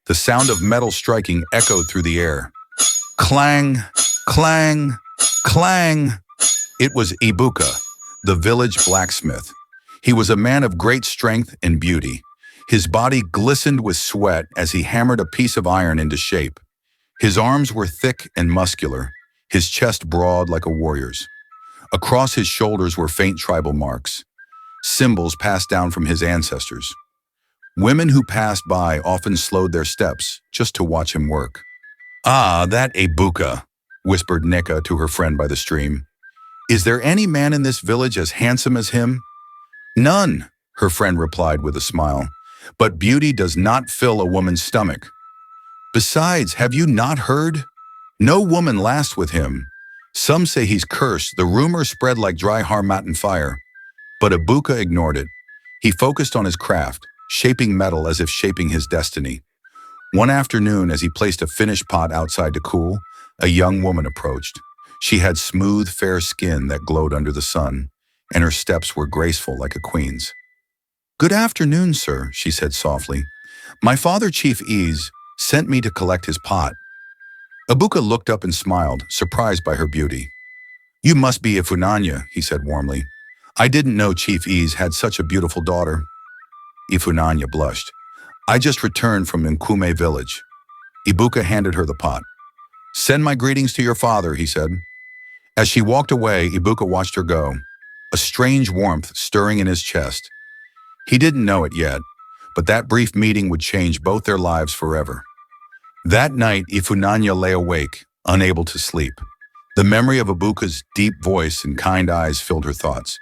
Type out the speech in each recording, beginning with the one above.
The sound of metal striking echoed through the air. Clang, clang, clang. It was Ibuka, the village blacksmith. He was a man of great strength and beauty. His body glistened with sweat as he hammered a piece of iron into shape. His arms were thick and muscular, his chest broad like a warrior's. Across his shoulders were faint tribal marks, symbols passed down from his ancestors. Women who passed by often slowed their steps just to watch him work. "Ah, that Ibuka," whispered Nika to her friend by the stream. "Is there any man in this village as handsome as him?" "None," her friend replied with a smile. "But beauty does not fill a woman's stomach. Besides, have you not heard? No woman lasts with him. Some say he's cursed. The rumor spread like dry harmattan fire." But Ibuka ignored it. He focused on his craft, shaping metal as if shaping his destiny. One afternoon, as he placed a finished pot outside to cool, a young woman approached. She had smooth, fair skin that glowed under the sun, and her steps were graceful like a queen's. "Good afternoon, sir," she said softly. "My father, Chief Ease, sent me to collect his pot." Ibuka looked up and smiled, surprised by her beauty. "You must be Ifunanya," he said warmly. "I didn't know Chief Ease had such a beautiful daughter." Ifunanya blushed. "I just returned from Nkume village." Ibuka handed her the pot. "Send my greetings to your father," he said. As she walked away, Ibuka watched her go, a strange warmth stirring in his chest. He didn't know it yet, but that brief meeting would change both their lives forever. That night, Ifunanya lay awake, unable to sleep. The memory of Ibuka's deep voice and kind eyes filled her thoughts.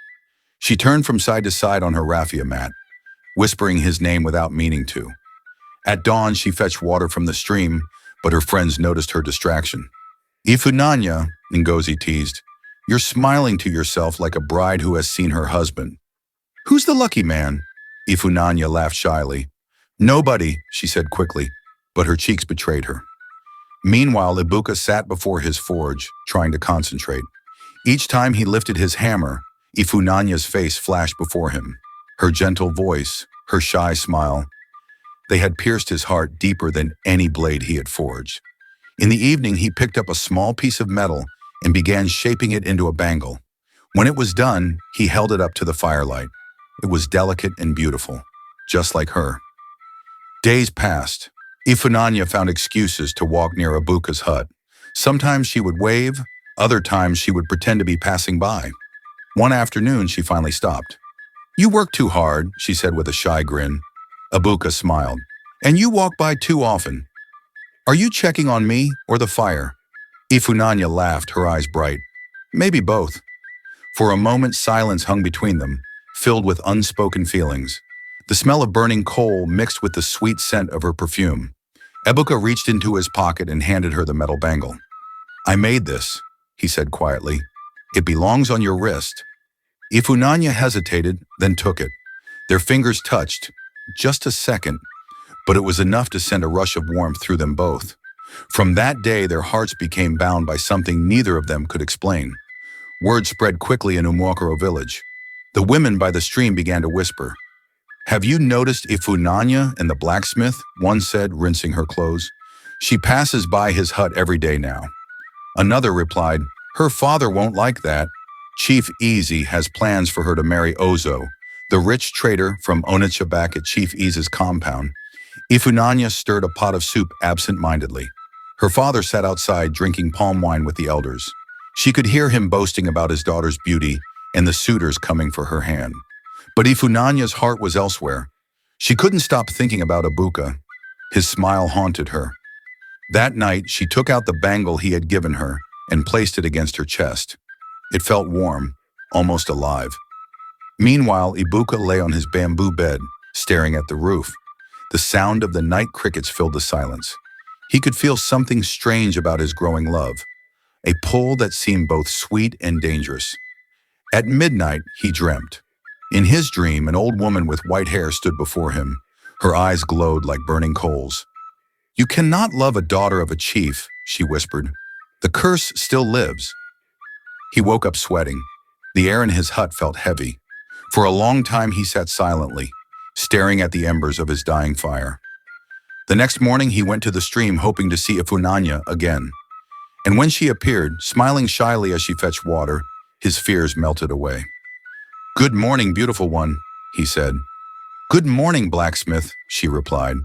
She turned from side to side on her raffia mat, whispering his name without meaning to. At dawn, she fetched water from the stream, but her friends noticed her distraction. "Ifunanya," Ngozi teased, "you're smiling to yourself like a bride who has seen her husband." "Who's the lucky man?" Ifunanya laughed shyly. "Nobody," she said quickly, but her cheeks betrayed her. Meanwhile, Ibuka sat before his forge, trying to concentrate. Each time he lifted his hammer, Ifunanya's face flashed before him. Her gentle voice, her shy smile, they had pierced his heart deeper than any blade he had forged. In the evening, he picked up a small piece of metal and began shaping it into a bangle. When it was done, he held it up to the firelight. It was delicate and beautiful, just like her. Days passed. Ifunanya found excuses to walk near Ibuka's hut. Sometimes she would wave, other times she would pretend to be passing by. One afternoon, she finally stopped. "You work too hard," she said with a shy grin. Ibuka smiled. "And you walk by too often. Are you checking on me or the fire?" Ifunanya laughed, her eyes bright. "Maybe both." For a moment, silence hung between them, filled with unspoken feelings. The smell of burning coal mixed with the sweet scent of her perfume. Ibuka reached into his pocket and handed her the metal bangle. "I made this," he said quietly. "It belongs on your wrist." Ifunanya hesitated, then took it. Their fingers touched, just a second, but it was enough to send a rush of warmth through them both. From that day, their hearts became bound by something neither of them could explain. Word spread quickly in Umwakoro village. The women by the stream began to whisper. "Have you noticed Ifunanya and the blacksmith?" one said, rinsing her clothes. "She passes by his hut every day now." Another replied, "Her father won't like that. Chief Easy has plans for her to marry Ozo, the rich trader from Onitsha back at Chief Ease's compound." Ifunanya stirred a pot of soup absent-mindedly. Her father sat outside drinking palm wine with the elders. She could hear him boasting about his daughter's beauty and the suitors coming for her hand. But Ifunanya's heart was elsewhere. She couldn't stop thinking about Ibuka. His smile haunted her. That night, she took out the bangle he had given her and placed it against her chest. It felt warm, almost alive. Meanwhile, Ibuka lay on his bamboo bed, staring at the roof. The sound of the night crickets filled the silence. He could feel something strange about his growing love, a pull that seemed both sweet and dangerous. At midnight, he dreamt. In his dream, an old woman with white hair stood before him. Her eyes glowed like burning coals. "You cannot love a daughter of a chief," she whispered. "The curse still lives." He woke up sweating. The air in his hut felt heavy. For a long time he sat silently, staring at the embers of his dying fire. The next morning he went to the stream hoping to see Ifunanya again. And when she appeared, smiling shyly as she fetched water, his fears melted away. "Good morning, beautiful one," he said. "Good morning, blacksmith," she replied.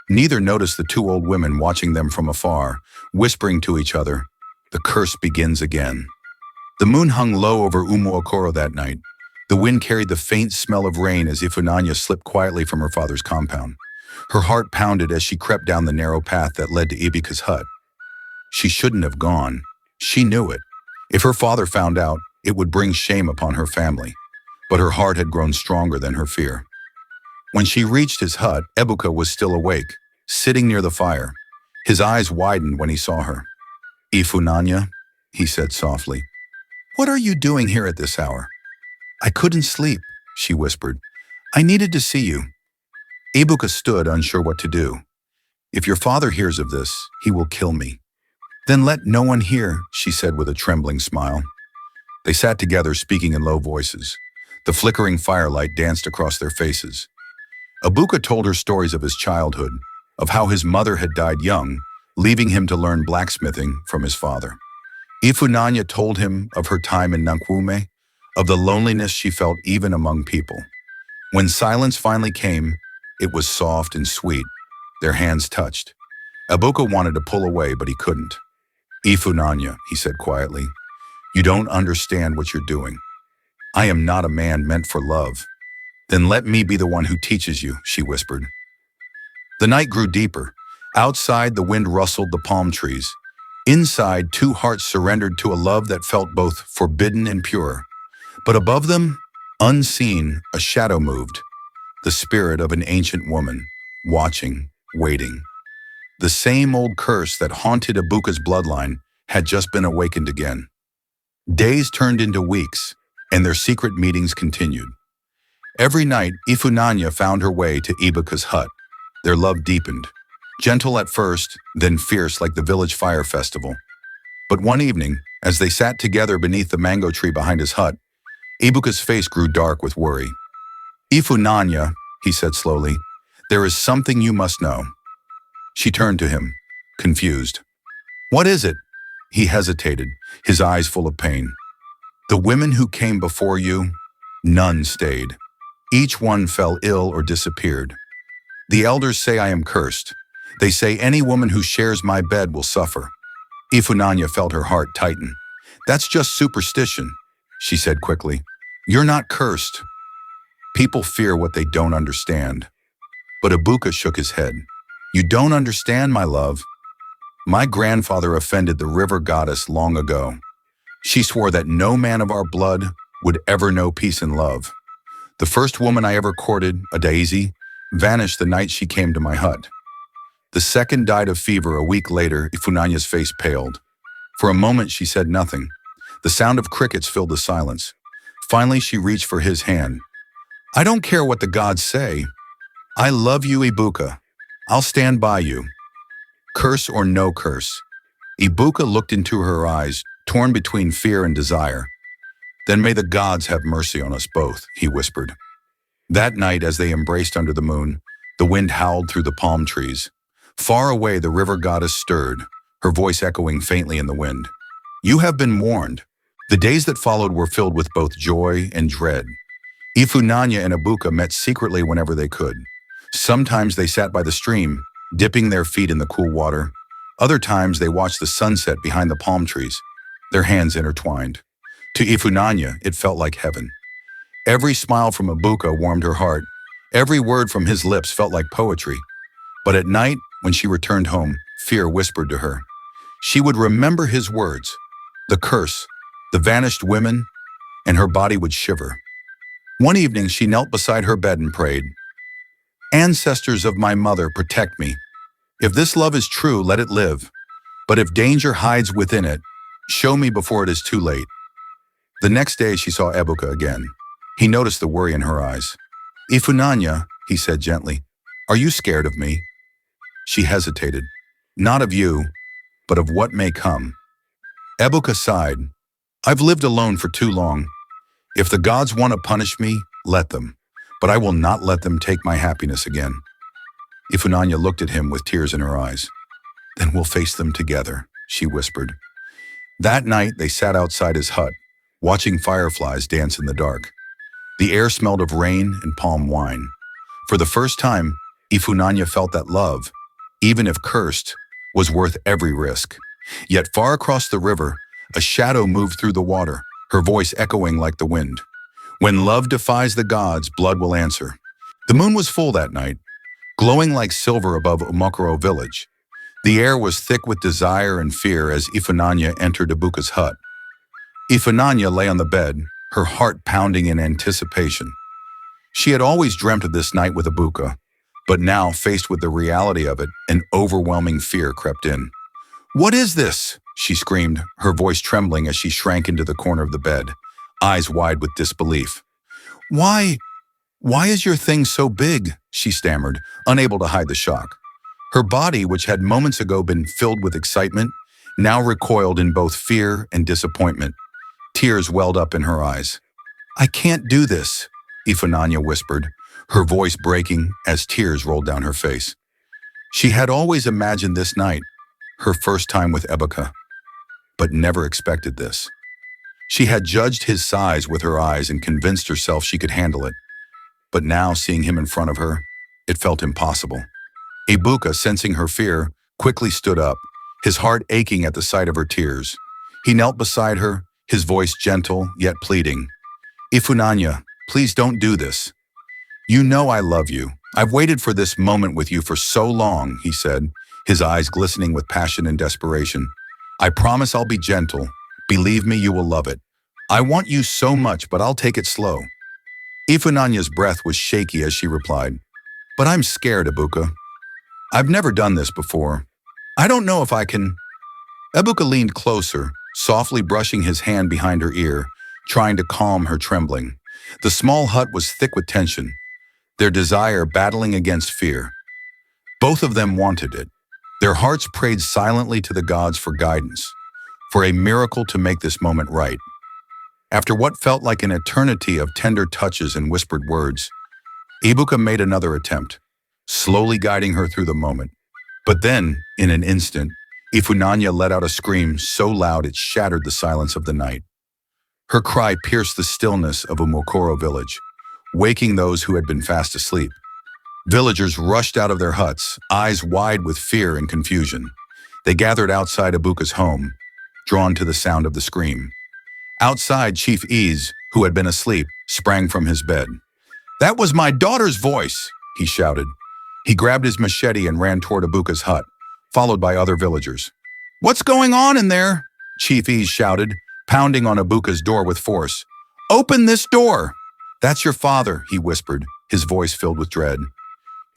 Neither noticed the two old women watching them from afar, whispering to each other, "The curse begins again." The moon hung low over Umuokoro that night. The wind carried the faint smell of rain as Ifunanya slipped quietly from her father's compound. Her heart pounded as she crept down the narrow path that led to Ibika's hut. She shouldn't have gone. She knew it. If her father found out, it would bring shame upon her family. But her heart had grown stronger than her fear. When she reached his hut, Ebuka was still awake, sitting near the fire. His eyes widened when he saw her. "Ifunanya," he said softly, "what are you doing here at this hour?" "I couldn't sleep," she whispered. "I needed to see you." Ebuka stood, unsure what to do. "If your father hears of this, he will kill me." "Then let no one hear," she said with a trembling smile. They sat together, speaking in low voices. The flickering firelight danced across their faces. Ebuka told her stories of his childhood, of how his mother had died young, leaving him to learn blacksmithing from his father. Ifunanya told him of her time in Nankwume, of the loneliness she felt even among people. When silence finally came, it was soft and sweet. Their hands touched. Ebuka wanted to pull away, but he couldn't. "Ifunanya," he said quietly, "you don't understand what you're doing. I am not a man meant for love." "Then let me be the one who teaches you," she whispered. The night grew deeper. Outside, the wind rustled the palm trees. Inside, two hearts surrendered to a love that felt both forbidden and pure. But above them, unseen, a shadow moved. The spirit of an ancient woman, watching, waiting. The same old curse that haunted Ebuka's bloodline had just been awakened again. Days turned into weeks, and their secret meetings continued. Every night, Ifunanya found her way to Ibuka's hut. Their love deepened, gentle at first, then fierce like the village fire festival. But one evening, as they sat together beneath the mango tree behind his hut, Ibuka's face grew dark with worry. "Ifunanya," he said slowly, "there is something you must know." She turned to him, confused. "What is it?" He hesitated, his eyes full of pain. "The women who came before you, none stayed. Each one fell ill or disappeared. The elders say I am cursed. They say any woman who shares my bed will suffer." Ifunanya felt her heart tighten. "That's just superstition," she said quickly. "You're not cursed. People fear what they don't understand." But Ebuka shook his head. "You don't understand, my love. My grandfather offended the river goddess long ago. She swore that no man of our blood would ever know peace and love. The first woman I ever courted, a daisy, vanished the night she came to my hut. The second died of fever a week later." Ifunanya's face paled. For a moment she said nothing. The sound of crickets filled the silence. Finally she reached for his hand. "I don't care what the gods say. I love you, Ebuka. I'll stand by you. Curse or no curse." Ebuka looked into her eyes, torn between fear and desire. "Then may the gods have mercy on us both," he whispered. That night, as they embraced under the moon, the wind howled through the palm trees. Far away, the river goddess stirred, her voice echoing faintly in the wind. "You have been warned." The days that followed were filled with both joy and dread. Ifunanya and Ebuka met secretly whenever they could. Sometimes they sat by the stream, dipping their feet in the cool water. Other times they watched the sunset behind the palm trees, their hands intertwined. To Ifunanya, it felt like heaven. Every smile from Ebuka warmed her heart. Every word from his lips felt like poetry. But at night, when she returned home, fear whispered to her. She would remember his words, the curse, the vanished women, and her body would shiver. One evening, she knelt beside her bed and prayed, "Ancestors of my mother, protect me. If this love is true, let it live. But if danger hides within it, show me before it is too late." The next day, she saw Ebuka again. He noticed the worry in her eyes. "Ifunanya," he said gently, "are you scared of me?" She hesitated. "Not of you, but of what may come." Ebuka sighed. "I've lived alone for too long. If the gods want to punish me, let them. But I will not let them take my happiness again." Ifunanya looked at him with tears in her eyes. Then we'll face them together, she whispered. That night, they sat outside his hut, watching fireflies dance in the dark. The air smelled of rain and palm wine. For the first time, Ifunanya felt that love, even if cursed, was worth every risk. Yet far across the river, a shadow moved through the water, her voice echoing like the wind. When love defies the gods, blood will answer. The moon was full that night, glowing like silver above Umokoro village. The air was thick with desire and fear as Ifunanya entered Ibuka's hut. Ifunanya lay on the bed, her heart pounding in anticipation. She had always dreamt of this night with Ibuka, but now, faced with the reality of it, an overwhelming fear crept in. "What is this?" she screamed, her voice trembling as she shrank into the corner of the bed, eyes wide with disbelief. Why is your thing so big?" she stammered, unable to hide the shock. Her body, which had moments ago been filled with excitement, now recoiled in both fear and disappointment. Tears welled up in her eyes. "I can't do this," Ifunanya whispered, her voice breaking as tears rolled down her face. She had always imagined this night, her first time with Ibuka, but never expected this. She had judged his size with her eyes and convinced herself she could handle it. But now, seeing him in front of her, it felt impossible. Ibuka, sensing her fear, quickly stood up, his heart aching at the sight of her tears. He knelt beside her, his voice gentle yet pleading. "Ifunanya, please don't do this. You know I love you. I've waited for this moment with you for so long," he said, his eyes glistening with passion and desperation. "I promise I'll be gentle. Believe me, you will love it. I want you so much, but I'll take it slow." Ifunanya's breath was shaky as she replied, "But I'm scared, Ibuka. I've never done this before. I don't know if I can." Ibuka leaned closer, softly brushing his hand behind her ear, trying to calm her trembling. The small hut was thick with tension, their desire battling against fear. Both of them wanted it. Their hearts prayed silently to the gods for guidance, for a miracle to make this moment right. After what felt like an eternity of tender touches and whispered words, Ibuka made another attempt, slowly guiding her through the moment. But then, in an instant, Ifunanya let out a scream so loud it shattered the silence of the night. Her cry pierced the stillness of Umokoro village, waking those who had been fast asleep. Villagers rushed out of their huts, eyes wide with fear and confusion. They gathered outside Ibuka's home, drawn to the sound of the scream. Outside, Chief Ease, who had been asleep, sprang from his bed. "That was my daughter's voice," he shouted. He grabbed his machete and ran toward Ibuka's hut, followed by other villagers. "What's going on in there?" Chief Ease shouted, pounding on Ibuka's door with force. "Open this door!" "That's your father," he whispered, his voice filled with dread.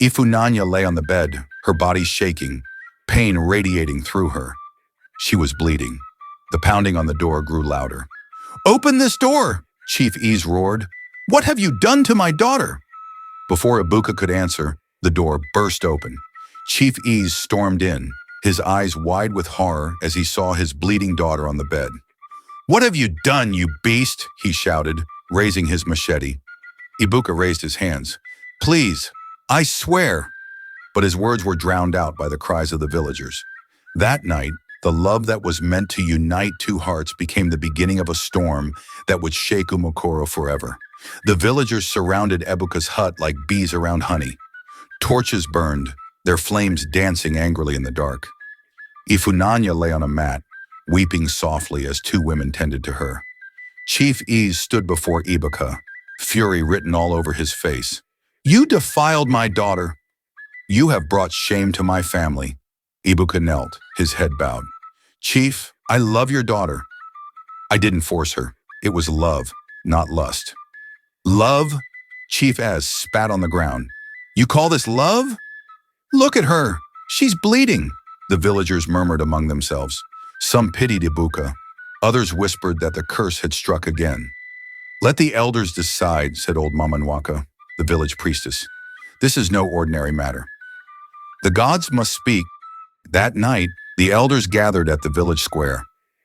Ifunanya lay on the bed, her body shaking, pain radiating through her. She was bleeding. The pounding on the door grew louder. "Open this door!" Chief Ease roared. "What have you done to my daughter?" Before Ibuka could answer, the door burst open. Chief Ease stormed in, his eyes wide with horror as he saw his bleeding daughter on the bed. "What have you done, you beast?" he shouted, raising his machete. Ibuka raised his hands. "Please, I swear." But his words were drowned out by the cries of the villagers. That night, the love that was meant to unite two hearts became the beginning of a storm that would shake Umokoro forever. The villagers surrounded Ibuka's hut like bees around honey. Torches burned, their flames dancing angrily in the dark. Ifunanya lay on a mat, weeping softly as two women tended to her. Chief Ease stood before Ibuka, fury written all over his face. "You defiled my daughter. You have brought shame to my family." Ibuka knelt, his head bowed. "Chief, I love your daughter. I didn't force her. It was love, not lust." "Love?" Chief Ez spat on the ground. "You call this love? Look at her. She's bleeding," the villagers murmured among themselves. Some pitied Ibuka. Others whispered that the curse had struck again. "Let the elders decide," said old Mama Nwaka, the village priestess. "This is no ordinary matter. The gods must speak." That night, the elders gathered at the village square.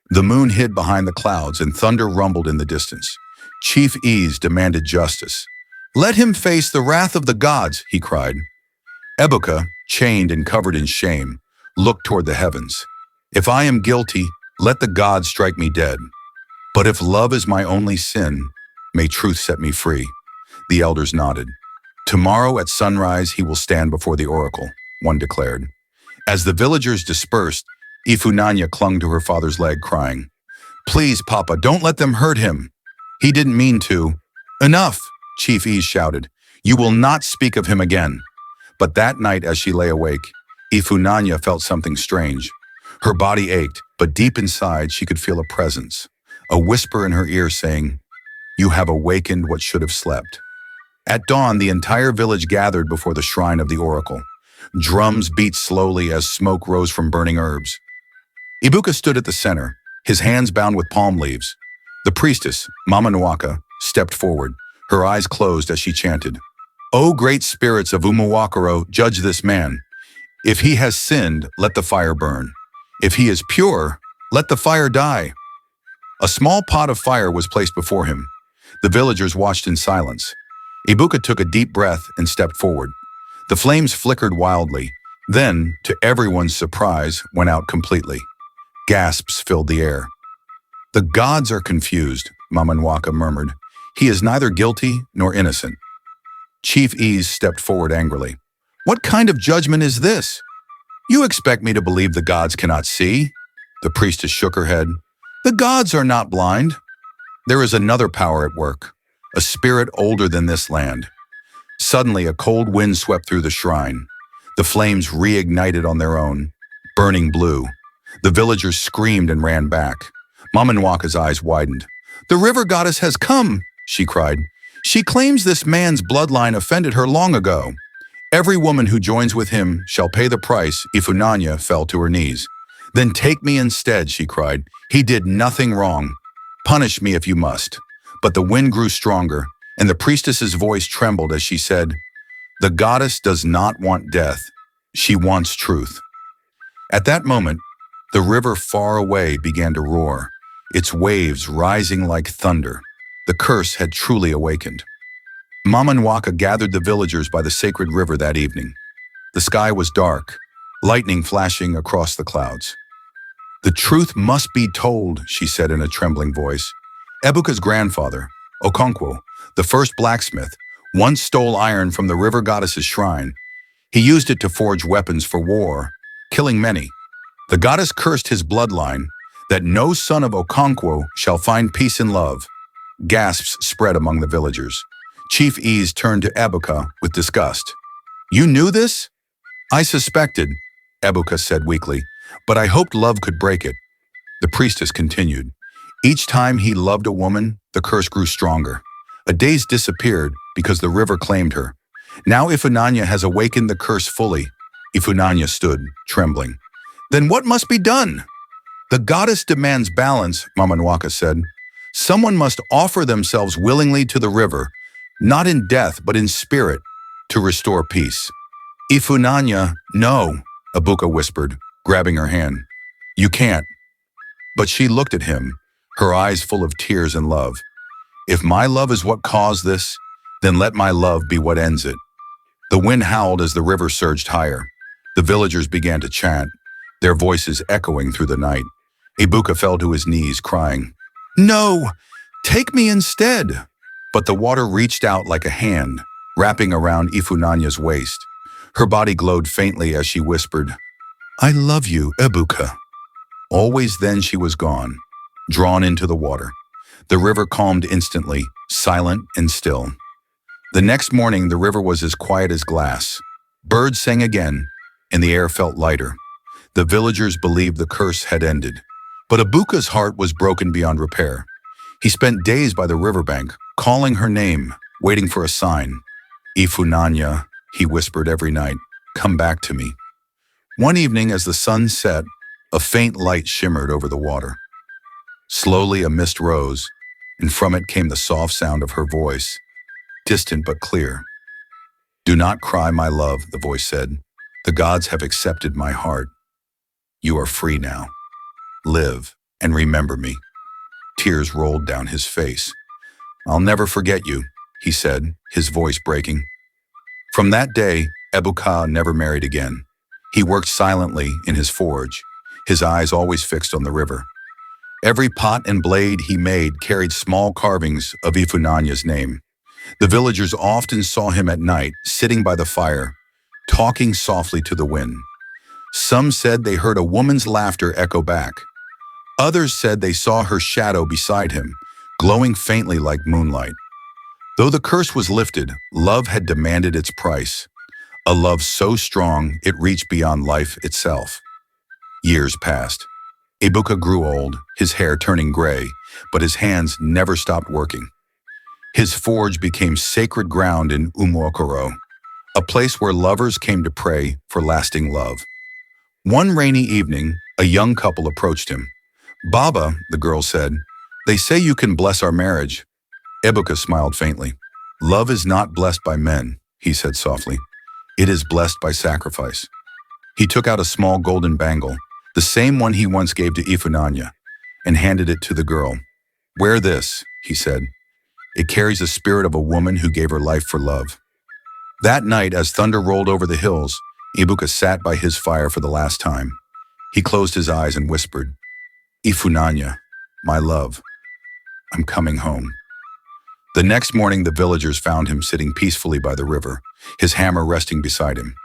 The moon hid behind the clouds and thunder rumbled in the distance. Chief Ease demanded justice. "Let him face the wrath of the gods," he cried. Ebuka, chained and covered in shame, looked toward the heavens. If I am guilty, let the gods strike me dead. But if love is my only sin, may truth set me free. The elders nodded. Tomorrow at sunrise he will stand before the oracle, one declared. As the villagers dispersed, Ifunanya clung to her father's leg, crying, Please, Papa, don't let them hurt him. He didn't mean to. Enough, Chief Ease shouted. You will not speak of him again. But that night as she lay awake, Ifunanya felt something strange. Her body ached, but deep inside she could feel a presence, a whisper in her ear saying, You have awakened what should have slept. At dawn, the entire village gathered before the shrine of the oracle. Drums beat slowly as smoke rose from burning herbs. Ibuka stood at the center, his hands bound with palm leaves. The priestess, Mama Nwaka, stepped forward, her eyes closed as she chanted, O great spirits of Umawakaro, judge this man. If he has sinned, let the fire burn. If he is pure, let the fire die. A small pot of fire was placed before him. The villagers watched in silence. Ibuka took a deep breath and stepped forward. The flames flickered wildly, then, to everyone's surprise, went out completely. Gasps filled the air. The gods are confused, Mama Nwaka murmured. He is neither guilty nor innocent. Chief Ease stepped forward angrily. What kind of judgment is this? You expect me to believe the gods cannot see? The priestess shook her head. The gods are not blind. There is another power at work, a spirit older than this land. Suddenly, a cold wind swept through the shrine. The flames reignited on their own, burning blue. The villagers screamed and ran back. Mama Nwaka's eyes widened. The river goddess has come, she cried. She claims this man's bloodline offended her long ago. Every woman who joins with him shall pay the price. Ifunanya fell to her knees. Then take me instead, she cried. He did nothing wrong. Punish me if you must. But the wind grew stronger, and the priestess's voice trembled as she said, The goddess does not want death. She wants truth. At that moment, the river far away began to roar, its waves rising like thunder. The curse had truly awakened. Mama Nwaka gathered the villagers by the sacred river that evening. The sky was dark, lightning flashing across the clouds. The truth must be told, she said in a trembling voice. Ebuka's grandfather, Okonkwo, the first blacksmith, once stole iron from the river goddess's shrine. He used it to forge weapons for war, killing many. The goddess cursed his bloodline, that no son of Okonkwo shall find peace and love. Gasps spread among the villagers. Chief Ease turned to Ebuka with disgust. You knew this? I suspected, Ebuka said weakly, but I hoped love could break it. The priestess continued. Each time he loved a woman, the curse grew stronger. A days disappeared because the river claimed her. Now Ifunanya has awakened the curse fully. Ifunanya stood, trembling. Then what must be done? The goddess demands balance, Mama Nwaka said. Someone must offer themselves willingly to the river, not in death but in spirit, to restore peace. Ifunanya, no, Ebuka whispered, grabbing her hand. You can't. But she looked at him, her eyes full of tears and love. If my love is what caused this, then let my love be what ends it. The wind howled as the river surged higher. The villagers began to chant, their voices echoing through the night. Ebuka fell to his knees, crying, No! Take me instead! But the water reached out like a hand, wrapping around Ifunanya's waist. Her body glowed faintly as she whispered, I love you, Ebuka. Always then she was gone, drawn into the water. The river calmed instantly, silent and still. The next morning, the river was as quiet as glass. Birds sang again, and the air felt lighter. The villagers believed the curse had ended. But Ebuka's heart was broken beyond repair. He spent days by the riverbank, calling her name, waiting for a sign. Ifunanya, he whispered every night, come back to me. One evening, as the sun set, a faint light shimmered over the water. Slowly a mist rose, and from it came the soft sound of her voice, distant but clear. Do not cry, my love, the voice said. The gods have accepted my heart. You are free now. Live and remember me. Tears rolled down his face. I'll never forget you, he said, his voice breaking. From that day, Ebuka never married again. He worked silently in his forge, his eyes always fixed on the river. Every pot and blade he made carried small carvings of Ifunanya's name. The villagers often saw him at night, sitting by the fire, talking softly to the wind. Some said they heard a woman's laughter echo back. Others said they saw her shadow beside him, glowing faintly like moonlight. Though the curse was lifted, love had demanded its price. A love so strong it reached beyond life itself. Years passed. Ibuka grew old, his hair turning gray, but his hands never stopped working. His forge became sacred ground in Umokoro, a place where lovers came to pray for lasting love. One rainy evening, a young couple approached him. "Baba," the girl said, "they say you can bless our marriage." Ibuka smiled faintly. "Love is not blessed by men," he said softly. "It is blessed by sacrifice." He took out a small golden bangle, the same one he once gave to Ifunanya, and handed it to the girl. "Wear this," he said. "It carries the spirit of a woman who gave her life for love." That night, as thunder rolled over the hills, Ibuka sat by his fire for the last time. He closed his eyes and whispered, "Ifunanya, my love, I'm coming home." The next morning, the villagers found him sitting peacefully by the river, his hammer resting beside him.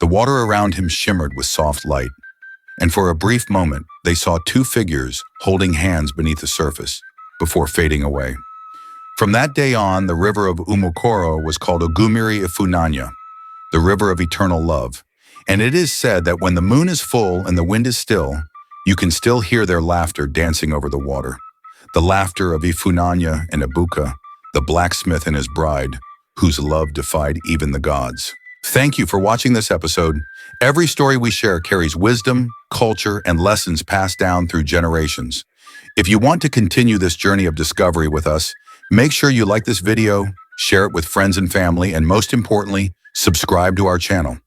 The water around him shimmered with soft light, and for a brief moment, they saw two figures holding hands beneath the surface, before fading away. From that day on, the river of Umokoro was called Ogumiri Ifunanya, the river of eternal love, and it is said that when the moon is full and the wind is still, you can still hear their laughter dancing over the water. The laughter of Ifunanya and Ibuka, the blacksmith and his bride, whose love defied even the gods. Thank you for watching this episode. Every story we share carries wisdom, culture, and lessons passed down through generations. If you want to continue this journey of discovery with us, make sure you like this video, share it with friends and family, and most importantly, subscribe to our channel.